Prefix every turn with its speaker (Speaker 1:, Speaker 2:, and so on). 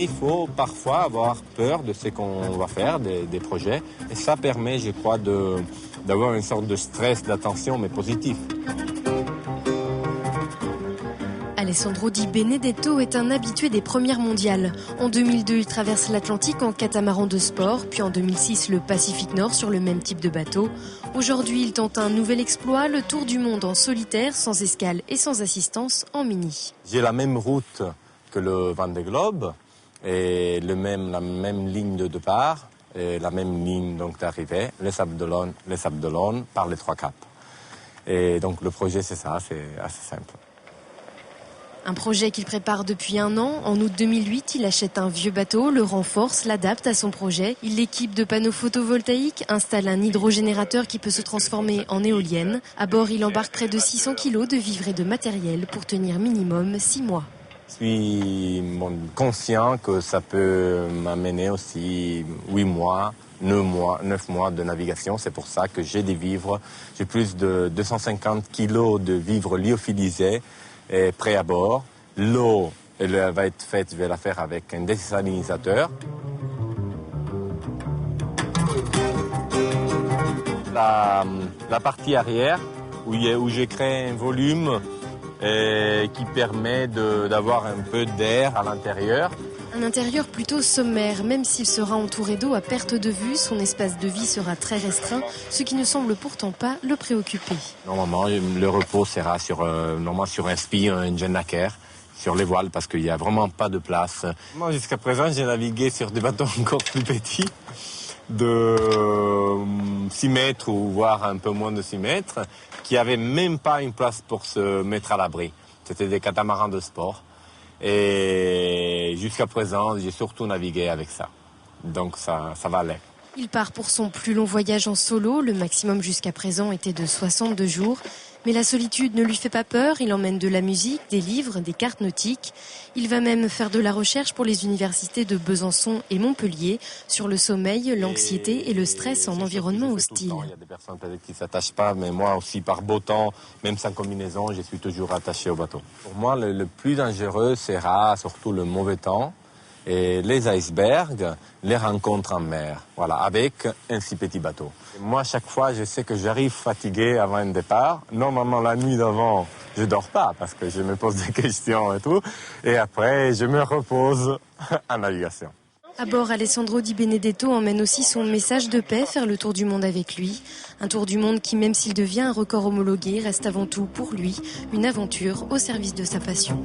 Speaker 1: Il faut parfois avoir peur de ce qu'on va faire, des projets. Et ça permet, je crois, d'avoir une sorte de stress, d'attention, mais positif.
Speaker 2: Alessandro Di Benedetto est un habitué des premières mondiales. En 2002, il traverse l'Atlantique en catamaran de sport, puis en 2006, le Pacifique Nord sur le même type de bateau. Aujourd'hui, il tente un nouvel exploit, le tour du monde en solitaire, sans escale et sans assistance, en mini.
Speaker 1: J'ai la même route que le Vendée Globe, et la même ligne de départ, et la même ligne d'arrivée, les Sables d'Olonne par les 3 caps. Et donc le projet, c'est ça, c'est assez simple.
Speaker 2: Un projet qu'il prépare depuis 1 an. En août 2008, il achète un vieux bateau, le renforce, l'adapte à son projet. Il l'équipe de panneaux photovoltaïques, installe un hydrogénérateur qui peut se transformer en éolienne. À bord, il embarque près de 600 kg de vivres et de matériel pour tenir minimum 6 mois.
Speaker 1: Je suis conscient que ça peut m'amener aussi 8 mois, 9 mois de navigation. C'est pour ça que j'ai des vivres. J'ai plus de 250 kilos de vivres lyophilisés et prêts à bord. L'eau, elle va être faite, je vais la faire avec un désalinisateur. La partie arrière, où j'ai créé un volume qui permet d'avoir un peu d'air à l'intérieur.
Speaker 2: Un intérieur plutôt sommaire, même s'il sera entouré d'eau à perte de vue, son espace de vie sera très restreint, ce qui ne semble pourtant pas le préoccuper.
Speaker 1: Normalement, le repos sera sur un spi, un Jennaker, sur les voiles, parce qu'il n'y a vraiment pas de place. Moi, jusqu'à présent, j'ai navigué sur des bateaux encore plus petits, de 6 mètres ou voire un peu moins de 6 mètres, qui n'avaient même pas une place pour se mettre à l'abri. C'était des catamarans de sport. Et jusqu'à présent, j'ai surtout navigué avec ça. Donc ça va aller.
Speaker 2: Il part pour son plus long voyage en solo. Le maximum jusqu'à présent était de 62 jours. Mais la solitude ne lui fait pas peur. Il emmène de la musique, des livres, des cartes nautiques. Il va même faire de la recherche pour les universités de Besançon et Montpellier sur le sommeil, l'anxiété et le stress en environnement hostile.
Speaker 1: Il y a des personnes peut-être qui ne s'attachent pas, mais moi aussi par beau temps, même sans combinaison, je suis toujours attaché au bateau. Pour moi, le plus dangereux sera surtout le mauvais temps et les icebergs, les rencontres en mer, voilà, avec un si petit bateau. Et moi, chaque fois, je sais que j'arrive fatigué avant un départ. Normalement, la nuit d'avant, je dors pas parce que je me pose des questions et tout. Et après, je me repose en navigation.
Speaker 2: À bord, Alessandro Di Benedetto emmène aussi son message de paix, faire le tour du monde avec lui. Un tour du monde qui, même s'il devient un record homologué, reste avant tout pour lui une aventure au service de sa passion.